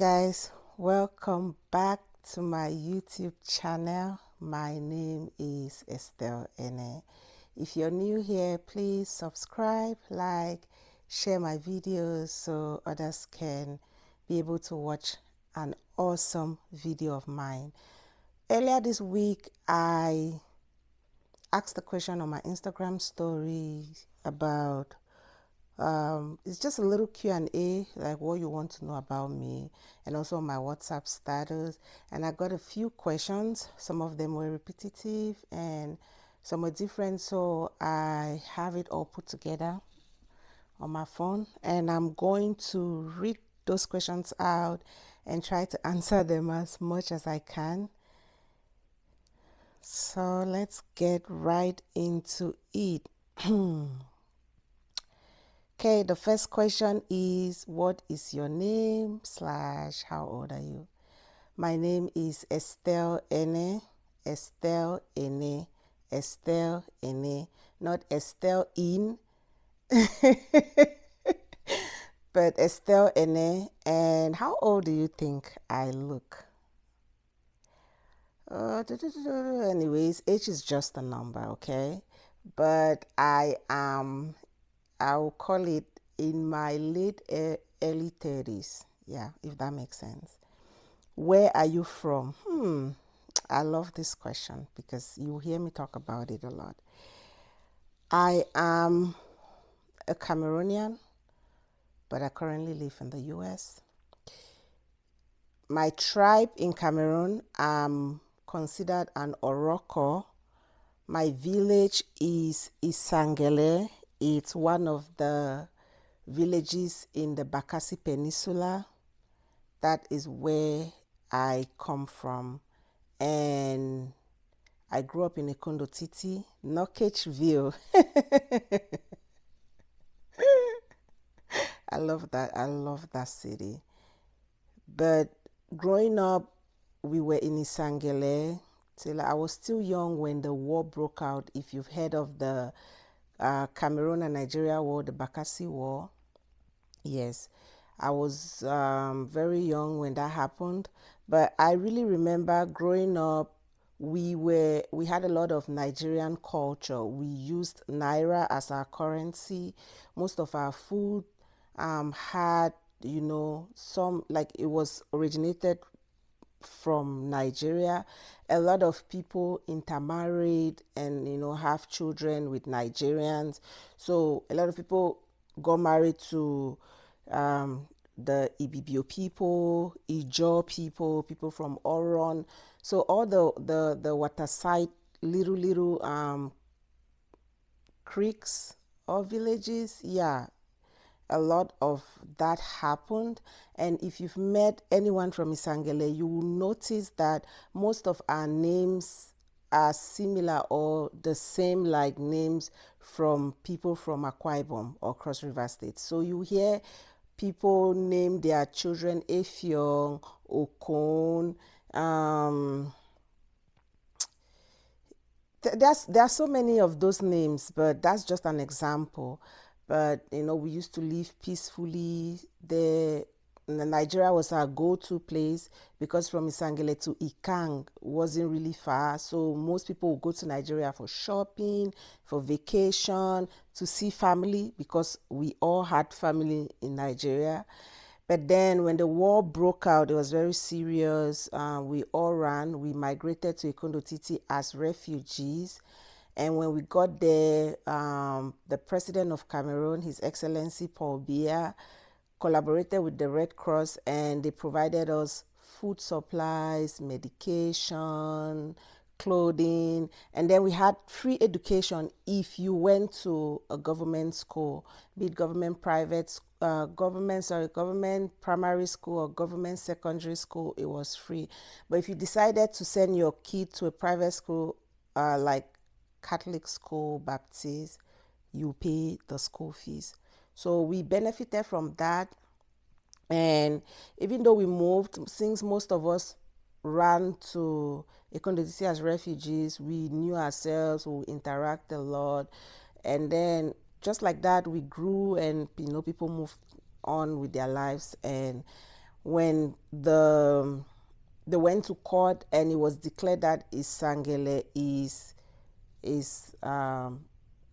guys, welcome back to my YouTube channel. My name is Estelle Ene. If you're new here, please subscribe, like, share my videos so others can be able to watch an awesome video of mine. Earlier this week, I asked a question on my Instagram story about it's just a little Q&A, like what you want to know about me, and also my WhatsApp status. And I got a few questions. Some of them were repetitive and some were different, so I have it all put together on my phone, and I'm going to read those questions out and try to answer them as much as I can. So let's get right into it. Okay, the first question is, what is your name / how old are you? My name is Estelle Ene, Estelle Ene, Estelle Ene, not Estelle In, but Estelle Ene. And how old do you think I look? Anyways, age is just a number, okay? But I'll call it in my late early 30s. Yeah, if that makes sense. Where are you from? I love this question because you hear me talk about it a lot. I am a Cameroonian, but I currently live in the US. My tribe in Cameroon, I'm considered an Oroko. My village is Isangele. It's one of the villages in the Bakassi Peninsula. That is where I come from. And I grew up in Ikondo Titi, Knockageville. I love that. I love that city. But growing up, we were in Isangele till I was still young when the war broke out. If you've heard of the Cameroon and Nigeria war, the Bakassi war, yes, I was very young when that happened. But I really remember growing up, we had a lot of Nigerian culture. We used naira as our currency. Most of our food had, some, like, it was originated from Nigeria. A lot of people intermarried and have children with Nigerians. So a lot of people got married to the Ibibio people, Ijo people, people from Oron. So all the waterside little creeks or villages, yeah, a lot of that happened. And if you've met anyone from Isangele, you will notice that most of our names are similar or the same, like names from people from Akwa Ibom or Cross River State. So you hear people name their children Efiong, Okon. There are so many of those names, but that's just an example. But we used to live peacefully there. Nigeria was our go-to place because from Isangele to Ikang wasn't really far. So most people would go to Nigeria for shopping, for vacation, to see family, because we all had family in Nigeria. But then when the war broke out, it was very serious. We all ran. We migrated to Ikondo Titi as refugees. And when we got there, the president of Cameroon, His Excellency Paul Biya, collaborated with the Red Cross, and they provided us food supplies, medication, clothing, and then we had free education if you went to a government school, be it government government primary school or government secondary school. It was free. But if you decided to send your kid to a private school, like Catholic school, Baptist, you pay the school fees. So we benefited from that. And even though we moved, since most of us ran to Ikondo Titi as refugees, we knew ourselves, we interact a lot. And then just like that, we grew, and people moved on with their lives. And when they went to court and it was declared that Isangele is a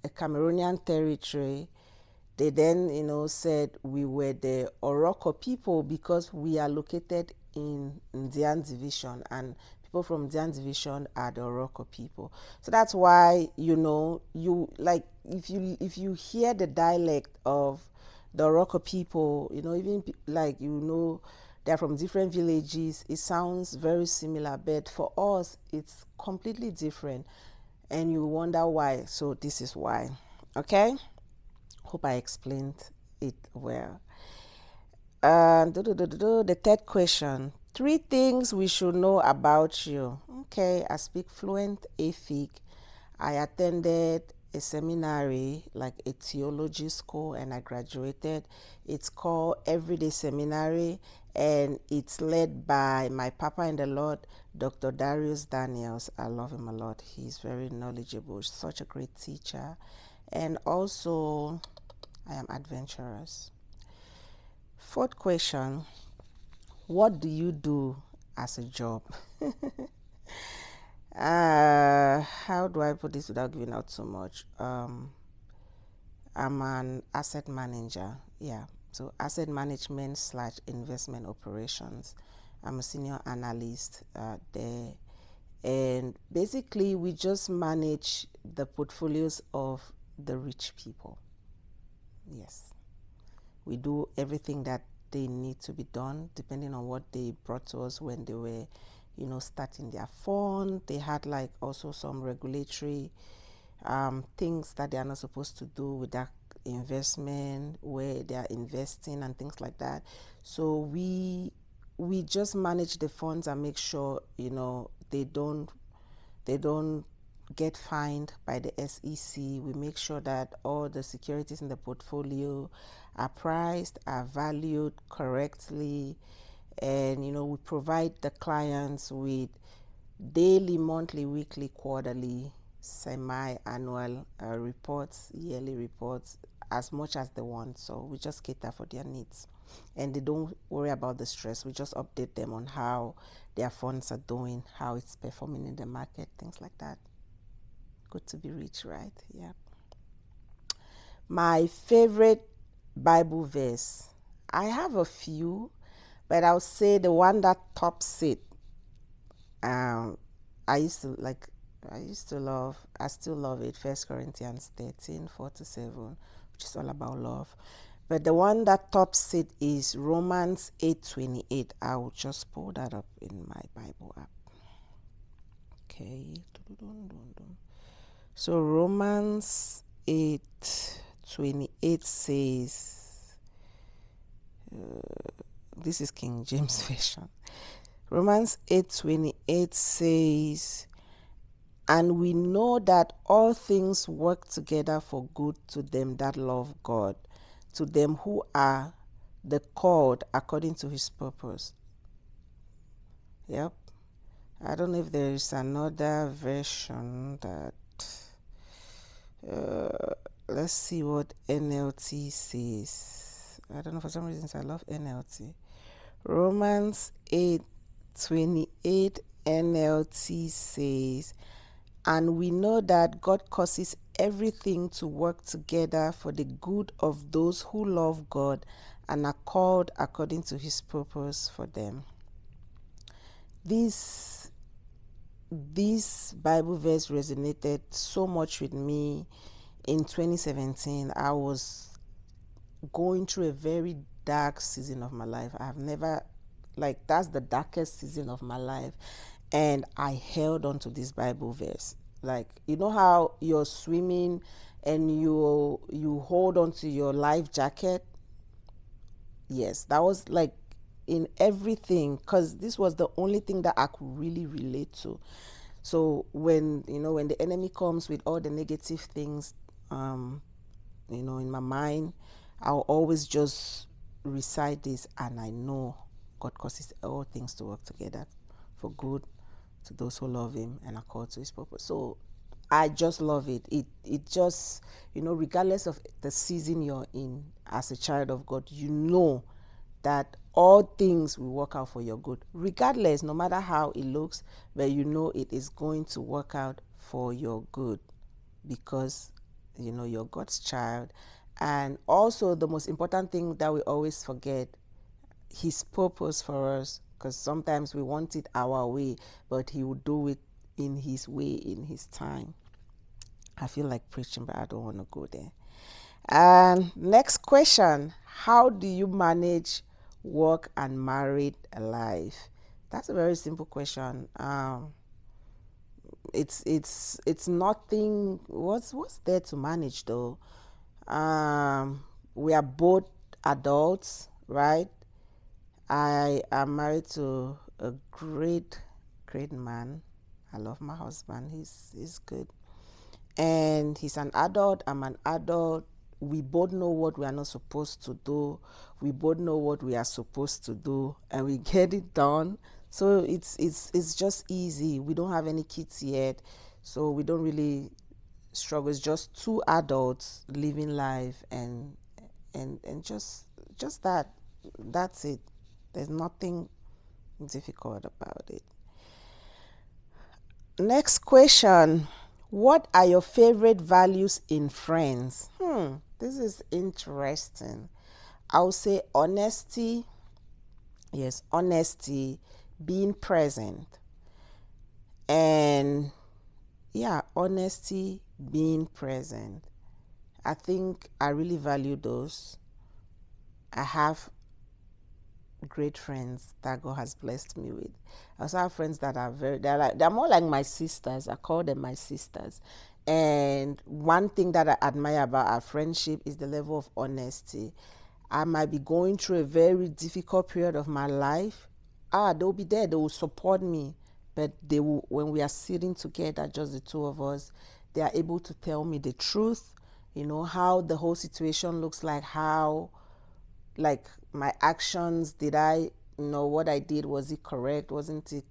Cameroonian territory, they then, said we were the Oroko people because we are located in Ndian division, and people from Ndian division are the Oroko people. So that's why, you like, if you hear the dialect of the Oroko people, even like, they're from different villages, it sounds very similar, but for us it's completely different, and you wonder why. So this is why. Okay, hope I explained it well. The third question: 3 things we should know about you. Okay, I speak fluent Efik. I attended a seminary, like a theology school, and I graduated. It's called Everyday Seminary, and it's led by my papa in the Lord, Dr. Darius Daniels. I love him a lot. He's very knowledgeable, such a great teacher. And also, I am adventurous. Fourth question: what do you do as a job? How do I put this without giving out so much? I'm an asset manager. Yeah, so asset management / investment operations. I'm a senior analyst there, and basically we just manage the portfolios of the rich people. Yes, we do everything that they need to be done depending on what they brought to us when they were, starting their fund. They had like also some regulatory things that they are not supposed to do with that investment, where they are investing and things like that. So we just manage the funds and make sure they don't get fined by the SEC. We make sure that all the securities in the portfolio are priced, are valued correctly, and we provide the clients with daily, monthly, weekly, quarterly, semi-annual reports, yearly reports, as much as they want. So we just cater for their needs, and they don't worry about the stress. We just update them on how their funds are doing, how it's performing in the market, things like that. Good to be rich, right? Yeah. My favorite Bible verse, I have a few, but I'll say the one that tops it. I still love it. 1 Corinthians 13:4-7, which is all about love. But the one that tops it is Romans 8:28. I will just pull that up in my Bible app. Okay. So Romans 8:28 says, this is King James Version. Romans 8:28 says, and we know that all things work together for good to them that love God, to them who are the called according to his purpose. Yep. I don't know if there is another version that let's see what NLT says. I don't know, for some reasons I love NLT. Romans 8:28 NLT says, and we know that God causes everything to work together for the good of those who love God and are called according to his purpose for them. This Bible verse resonated so much with me in 2017. I was going through a very dark season of my life. I've never, that's the darkest season of my life, and I held on to this Bible verse. Like, you know how you're swimming and you hold on to your life jacket? Yes, that was like in everything, because this was the only thing that I could really relate to. So when the enemy comes with all the negative things in my mind, I'll always just recite this, and I know God causes all things to work together for good to those who love him and are called to his purpose. So I just love it. It just, regardless of the season you're in as a child of God, that all things will work out for your good, regardless, no matter how it looks, but you know it is going to work out for your good because you know you're God's child. And also, the most important thing that we always forget, his purpose for us, because sometimes we want it our way, but he will do it in his way, in his time. I feel like preaching, but I don't want to go there. And next question, how do you manage work and married life? That's a very simple question. It's nothing. What's there to manage though? We are both adults, right? I am married to a great man. I love my husband. He's good, and he's an adult. I'm an adult. We both know what we are not supposed to do. We both know what we are supposed to do, and we get it done. So it's just easy. We don't have any kids yet, so we don't really struggle. It's just two adults living life, and just that. That's it. There's nothing difficult about it. Next question. What are your favorite values in friends? This is interesting. I would say honesty. Yes, honesty, being present. And yeah, honesty, being present. I think I really value those. I have great friends that God has blessed me with. I also have friends that are they're more like my sisters. I call them my sisters. And one thing that I admire about our friendship is the level of honesty. I might be going through a very difficult period of my life. They'll be there, they will support me. But they will, when we are sitting together, just the two of us, they are able to tell me the truth, how the whole situation looks like, how like my actions, did I, what I did, was it correct, wasn't it,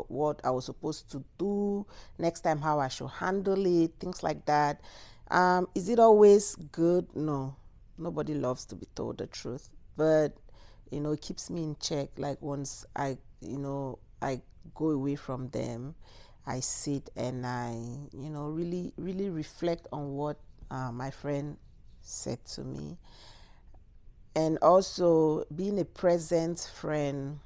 what I was supposed to do next time, how I should handle it, things like that. Is it always good? No, nobody loves to be told the truth, but it keeps me in check. Like once I go away from them, I sit and I really really reflect on what my friend said to me. And also being a present friend.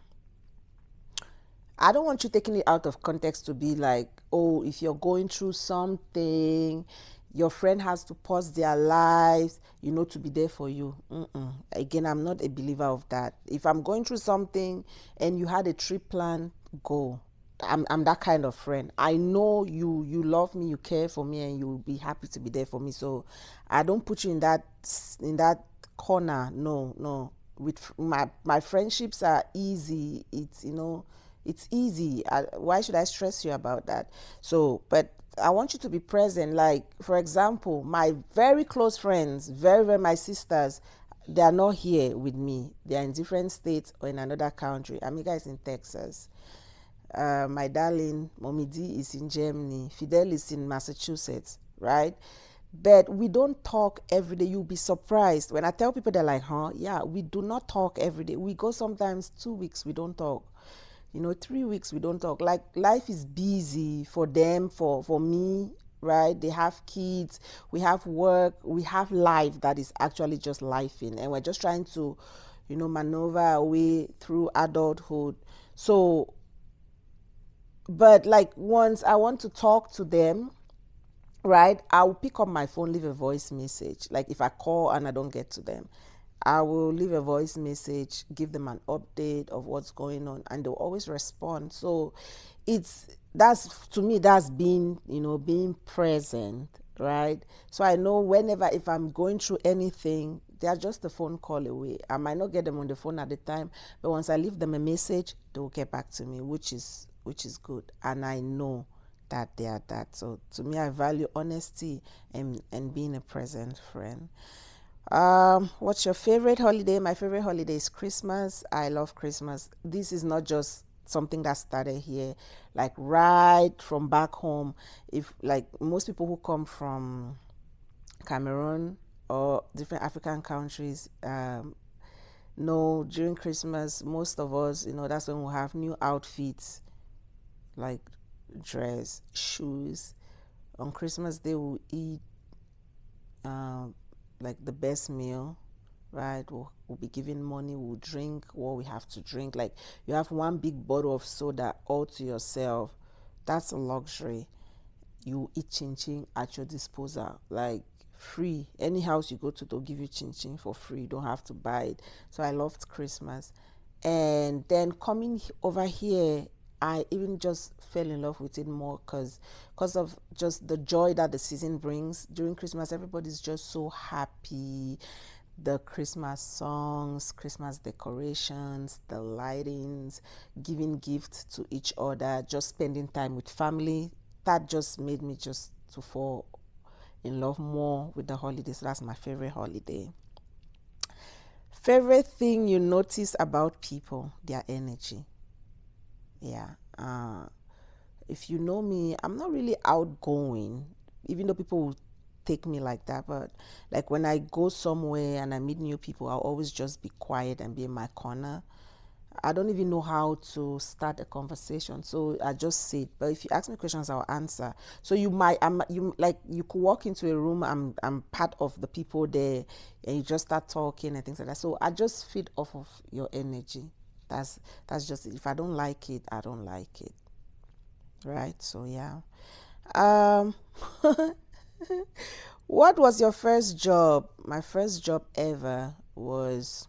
I don't want you taking it out of context to be like, oh, if you're going through something, your friend has to pause their lives, to be there for you. Again, I'm not a believer of that. If I'm going through something and you had a trip plan, go. I'm that kind of friend. I know you love me, you care for me, and you'll be happy to be there for me. So I don't put you in that corner. No. With my friendships are easy. It's easy. Why should I stress you about that? So, but I want you to be present. Like, for example, my very close friends, very, very my sisters, they are not here with me. They are in different states or in another country. Amiga is in Texas. My darling, Mommy D is in Germany. Fidel is in Massachusetts, right? But we don't talk every day. You'll be surprised. When I tell people, they're like, huh? Yeah, we do not talk every day. We go sometimes 2 weeks, we don't talk. 3 weeks, we don't talk. Like, life is busy for them, for me, right? They have kids, we have work, we have life that is actually just lifing. And we're just trying to, maneuver our way through adulthood. So, but like once I want to talk to them, right, I'll pick up my phone, leave a voice message. Like if I call and I don't get to them, I will leave a voice message, give them an update of what's going on, and they'll always respond. So that's to me, that's being present, right? So I know whenever, if I'm going through anything, they're just a phone call away. I might not get them on the phone at the time, but once I leave them a message, they'll get back to me, which is good. And I know that they are that. So to me, I value honesty and being a present friend. What's your favorite holiday? My favorite holiday is Christmas. I love Christmas. This is not just something that started here, like right from back home. If like most people who come from Cameroon or different African countries, No, during Christmas, most of us, that's when we'll have new outfits, like dress, shoes. On Christmas Day, we'll eat um, like the best meal, right? We'll be giving money, we'll drink what we have to drink. Like you have one big bottle of soda all to yourself. That's a luxury. You eat chin chin at your disposal, like free. Any house you go to, they'll give you chin chin for free. You don't have to buy it. So I loved Christmas. And then coming over here, I even just fell in love with it more because of just the joy that the season brings. During Christmas, everybody's just so happy. The Christmas songs, Christmas decorations, the lightings, giving gifts to each other, just spending time with family. That just made me just to fall in love more with the holidays. So that's my favorite holiday. Favorite thing you notice about people, their energy. Yeah. If you know me, I'm not really outgoing, even though people will take me like that. But like when I go somewhere and I meet new people, I'll always just be quiet and be in my corner. I don't even know how to start a conversation, so I just sit. But if you ask me questions, I'll answer. So you could walk into a room. I'm part of the people there, and you just start talking and things like that. So I just feed off of your energy. That's just it. If I don't like it, I don't like it, right? So yeah. Um, what was your first job? My first job ever was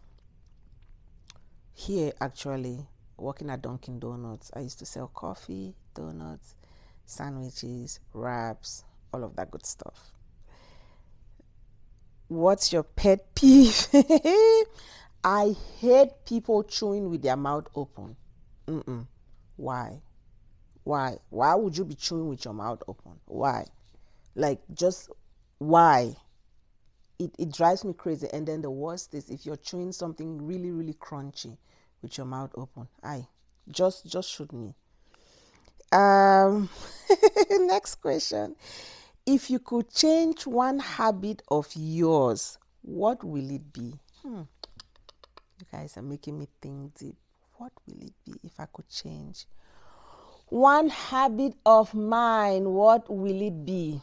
here actually, working at Dunkin' Donuts. I used to sell coffee, donuts, sandwiches, wraps, all of that good stuff. What's your pet peeve? I hate people chewing with their mouth open. Mm-mm. Why? Why would you be chewing with your mouth open? Why? Like, just why? It drives me crazy. And then the worst is if you're chewing something really, really crunchy with your mouth open. Just shoot me. Um, Next question. If you could change one habit of yours, what will it be? You guys are making me think deep. What will it be if I could change one habit of mine? What will it be?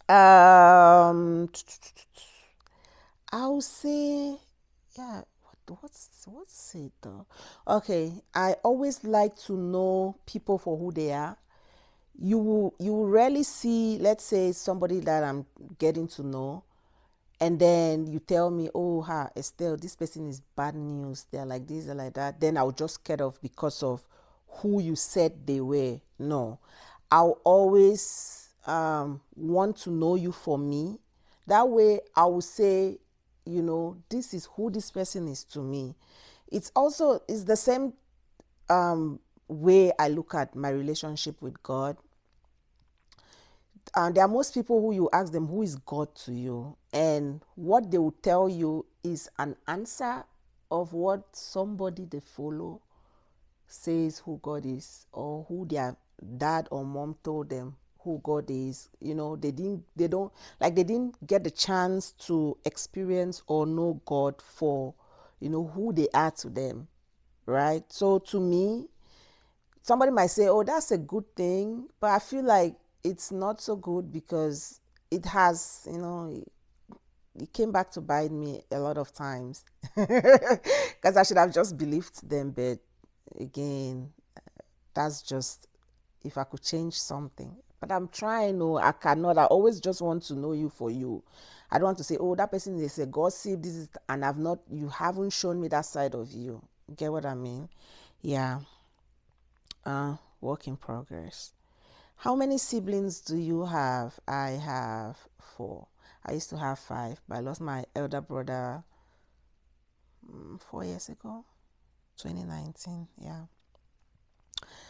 I'll say, yeah. What's it though? Okay, I always like to know people for who they are. You will rarely see, let's say, somebody that I'm getting to know, and then you tell me, oh, Estelle, this person is bad news. They're like this, they're like that. Then I'll just get off because of who you said they were. No, I'll always want to know you for me. That way, I will say, this is who this person is to me. It's the same way I look at my relationship with God. And there are most people who you ask them, who is God to you? And what they will tell you is an answer of what somebody they follow says who God is, or who their dad or mom told them who God is. They didn't get the chance to experience or know God for, who they are to them, right? So to me, somebody might say, oh, that's a good thing, but I feel like it's not so good because it has, it came back to bite me a lot of times because I should have just believed them. But again, that's just if I could change something. But I'm trying. No, I cannot. I always just want to know you for you. I don't want to say, oh, that person is a gossip. This is, and you haven't shown me that side of you. Get what I mean? Yeah. Work in progress. How many siblings do you have? I have 4. I used to have 5, but I lost my elder brother 4 years ago, 2019. Yeah.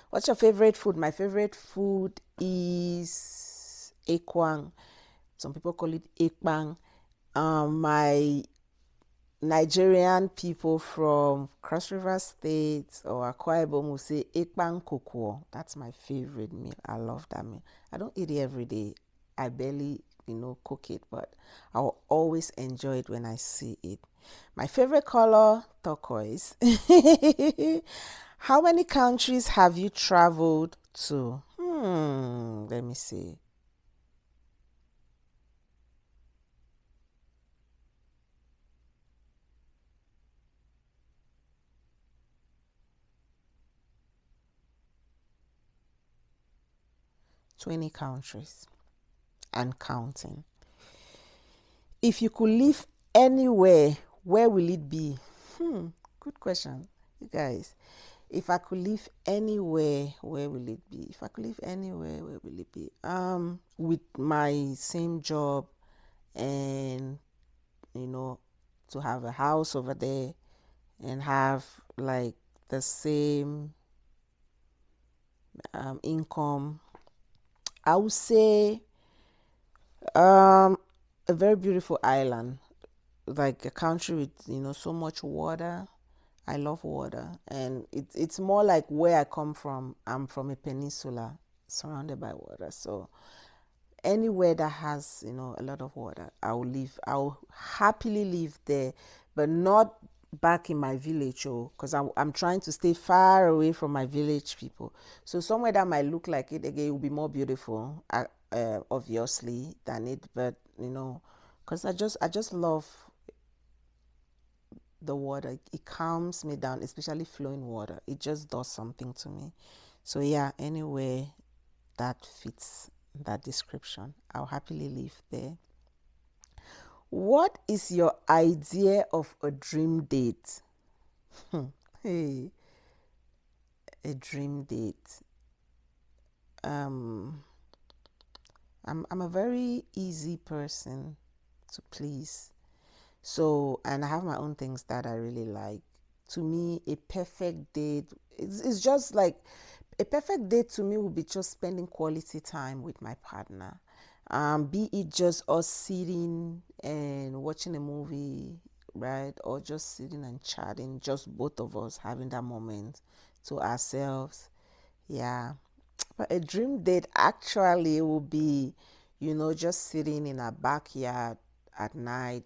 What's your favorite food? My favorite food is ekwang. Some people call it ekpang. My Nigerian people from Cross River State or Akwa Ibom will say ekpang kokwo. That's my favorite meal. I love that meal. I don't eat it every day. I barely, cook it, but I'll always enjoy it when I see it. My favorite color, turquoise. How many countries have you traveled to? Let me see. 20 countries and counting. If you could live anywhere, where will it be? Good question, you guys. If I could live anywhere, where will it be? If I could live anywhere, where will it be? With my same job, and you know, to have a house over there and have like the same income. I would say a very beautiful island, like a country with so much water. I love water, and it's more like where I come from. I'm from a peninsula surrounded by water, so anywhere that has a lot of water, I'll happily live there, but not back in my village, because I'm trying to stay far away from my village people. So somewhere that might look like it again, it will be more beautiful, obviously, than it, but because I just love the water. It calms me down, especially flowing water. It just does something to me. So yeah, anyway, that fits that description, I'll happily live there. What is your idea of a dream date? Hey, a dream date. Um, I'm a very easy person to please. So, and I have my own things that I really like. To me, a perfect date, it's just like a perfect date to me would be just spending quality time with my partner. Be it just us sitting and watching a movie, right? Or just sitting and chatting, just both of us having that moment to ourselves. Yeah. But a dream date actually would be, just sitting in our backyard at night,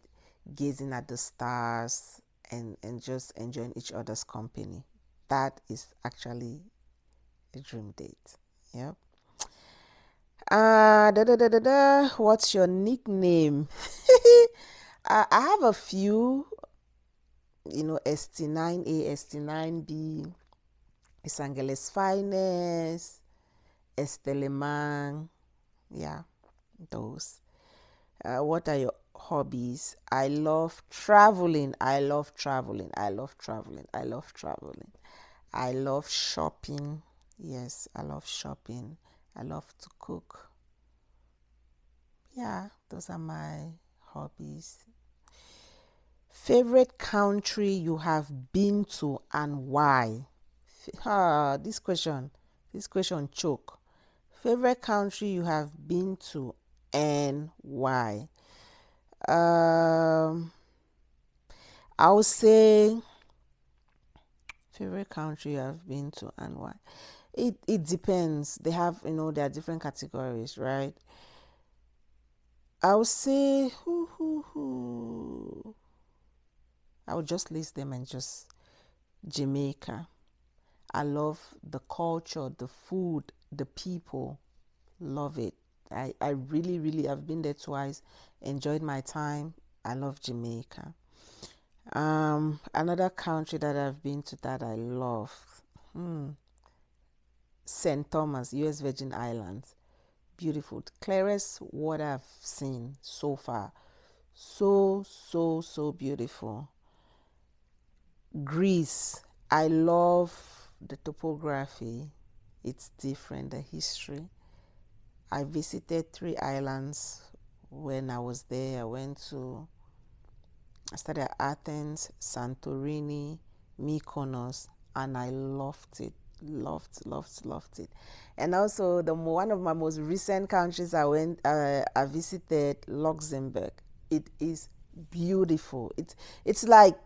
gazing at the stars, and just enjoying each other's company. That is actually a dream date. Yep. What's your nickname? I have a few, ST9A, ST9B, Isangeles Finest, Esteleman. Yeah, those. What are your hobbies? I love traveling. I love traveling. I love traveling. I love traveling. I love shopping. Yes, I love shopping. I love to cook. Yeah, those are my hobbies. Favorite country you have been to and why? This question choke. Favorite country you have been to and why? Um, I would say favorite country you have been to and why. It depends. They have, there are different categories, right? I would say I would just list them and just Jamaica. I love the culture, the food, the people. Love it. I really, really, I've been there twice, enjoyed my time. I love Jamaica. Another country that I've been to that I love, St. Thomas, US Virgin Islands. Beautiful. Clearest water I've seen so far. So, so, so beautiful. Greece. I love the topography. It's different, the history. I visited 3 islands when I was there. I started at Athens, Santorini, Mykonos, and I loved it. Loved it. And also, one of my most recent countries I visited Luxembourg. It is beautiful. It's like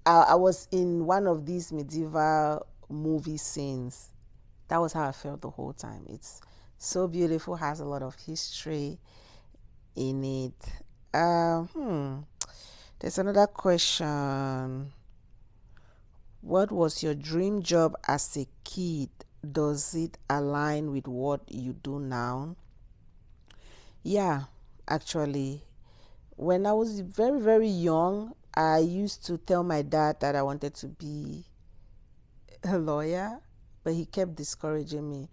I was in one of these medieval movie scenes. That was how I felt the whole time. It's so beautiful, has a lot of history, in it. There's another question. What was your dream job as a kid? Does it align with what you do now? Yeah, actually, when I was very, very young, I used to tell my dad that I wanted to be a lawyer, but he kept discouraging me.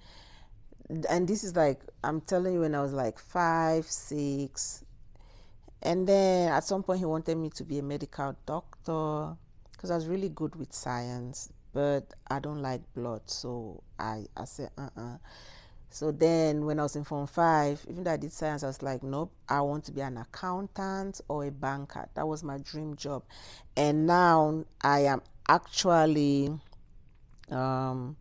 And this is like, I'm telling you, when I was like 5, 6. And then at some point, he wanted me to be a medical doctor because I was really good with science, but I don't like blood. So I said, So then when I was in Form 5, even though I did science, I was like, nope, I want to be an accountant or a banker. That was my dream job. And now I am actually, working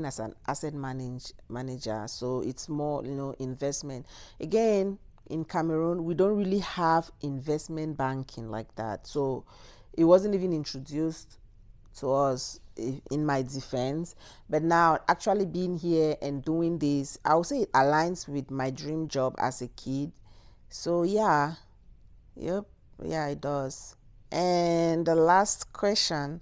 as an asset manager. So it's more, investment. Again, in Cameroon, we don't really have investment banking like that. So it wasn't even introduced to us, in my defense. But now actually being here and doing this, I would say it aligns with my dream job as a kid. So yeah, yep, yeah, it does. And the last question,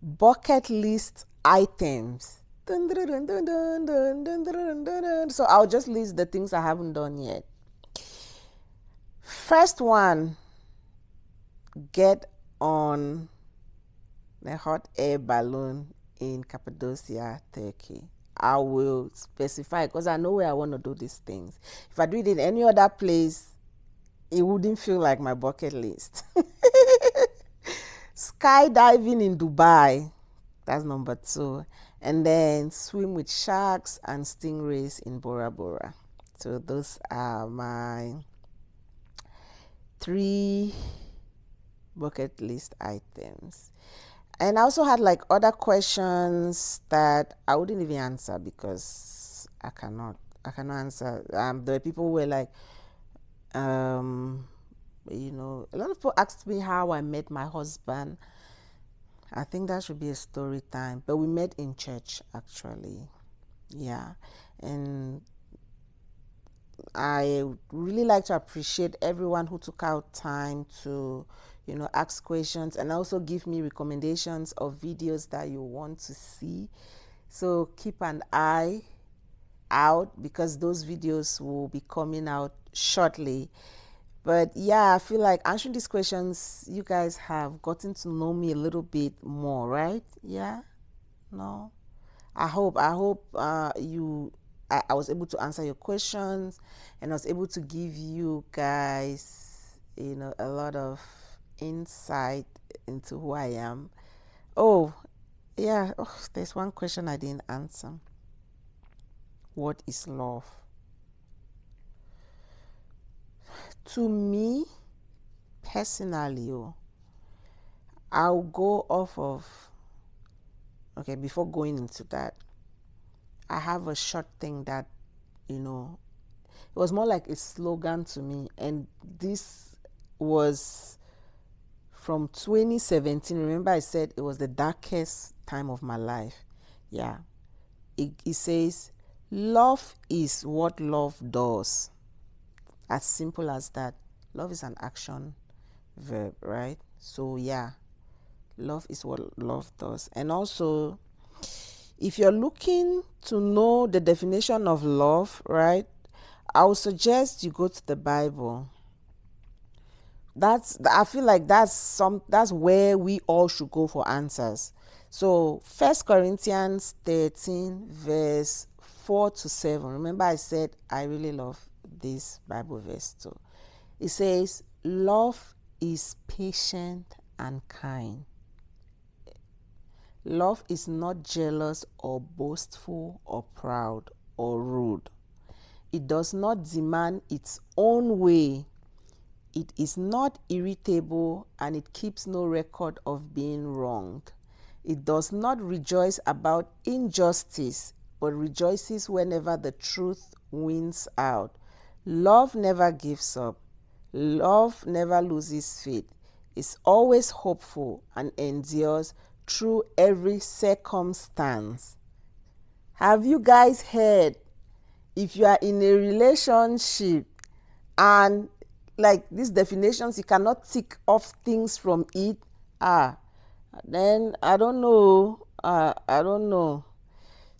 bucket list items. Dun, dun, dun, dun, dun, dun, dun, dun, dun, dun. So I'll just list the things I haven't done yet. First one, get on a hot air balloon in Cappadocia, Turkey. I will specify because I know where I want to do these things. If I do it in any other place, it wouldn't feel like my bucket list. Skydiving in Dubai, that's number 2. And then swim with sharks and stingrays in Bora Bora. So those are my 3 bucket list items. And I also had like other questions that I wouldn't even answer because I cannot answer. There were people who were like, a lot of people asked me how I met my husband. I think that should be a story time. But we met in church, actually. Yeah. And I really like to appreciate everyone who took out time to, ask questions and also give me recommendations of videos that you want to see. So keep an eye out because those videos will be coming out shortly. But yeah, I feel like answering these questions, you guys have gotten to know me a little bit more, right? Yeah? No? I hope I was able to answer your questions and I was able to give you guys, a lot of insight into who I am. Oh, yeah. Oh, there's one question I didn't answer. What is love? To me, personally, I'll go off of, okay, before going into that, I have a short thing that, it was more like a slogan to me. And this was from 2017. Remember, I said it was the darkest time of my life. Yeah. It says, love is what love does. As simple as that. Love is an action verb, right? So, yeah. Love is what love does. And also, if you're looking to know the definition of love, right, I would suggest you go to the Bible. I feel like that's where we all should go for answers. So 1 Corinthians 13 verse 4 to 7. Remember I said I really love this Bible verse too. It says, love is patient and kind. Love is not jealous or boastful or proud or rude. It does not demand its own way. It is not irritable and it keeps no record of being wronged. It does not rejoice about injustice, but rejoices whenever the truth wins out. Love never gives up. Love never loses faith. Is always hopeful and endures through every circumstance. Have you guys heard? If you are in a relationship and like these definitions, you cannot tick off things from it. Then I don't know. I don't know.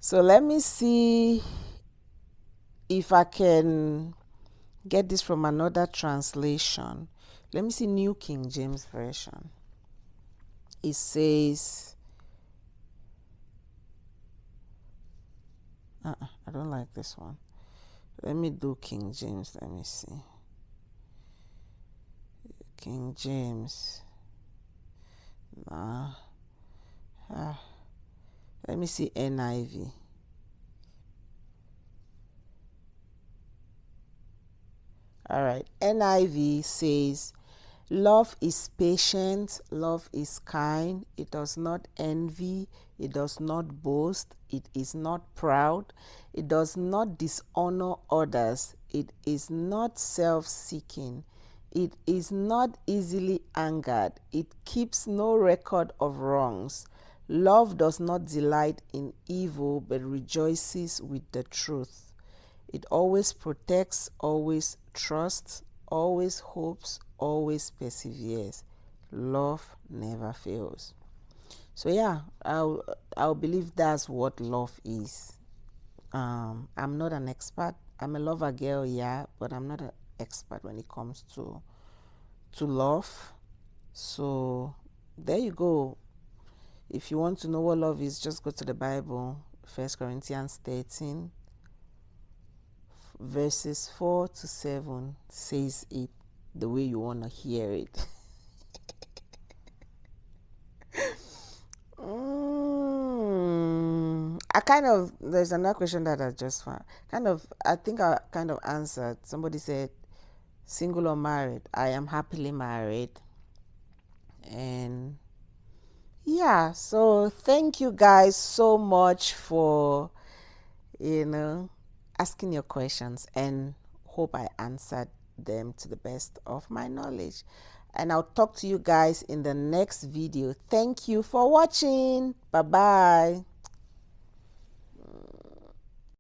So let me see if I can get this from another translation. Let me see New King James Version. It says, I don't like this one. Let me do King James. Let me see. King James. Let me see NIV. All right. NIV says, love is patient, love is kind, it does not envy, it does not boast, it is not proud, it does not dishonor others, it is not self-seeking, it is not easily angered, it keeps no record of wrongs. Love does not delight in evil, but rejoices with the truth. It always protects, always trusts, always hopes, always perseveres. Love never fails. So yeah, I'll believe that's what love is. I'm not an expert. I'm a lover girl, yeah, but I'm not an expert when it comes to love. So there you go. If you want to know what love is, just go to the Bible. 1 Corinthians 13 verses 4 to 7 says it the way you want to hear it. There's another question that I just found. I think I kind of answered. Somebody said, single or married? I am happily married. And yeah, so thank you guys so much for, asking your questions, and hope I answered them to the best of my knowledge. And I'll talk to you guys in the next video. Thank you for watching. Bye bye.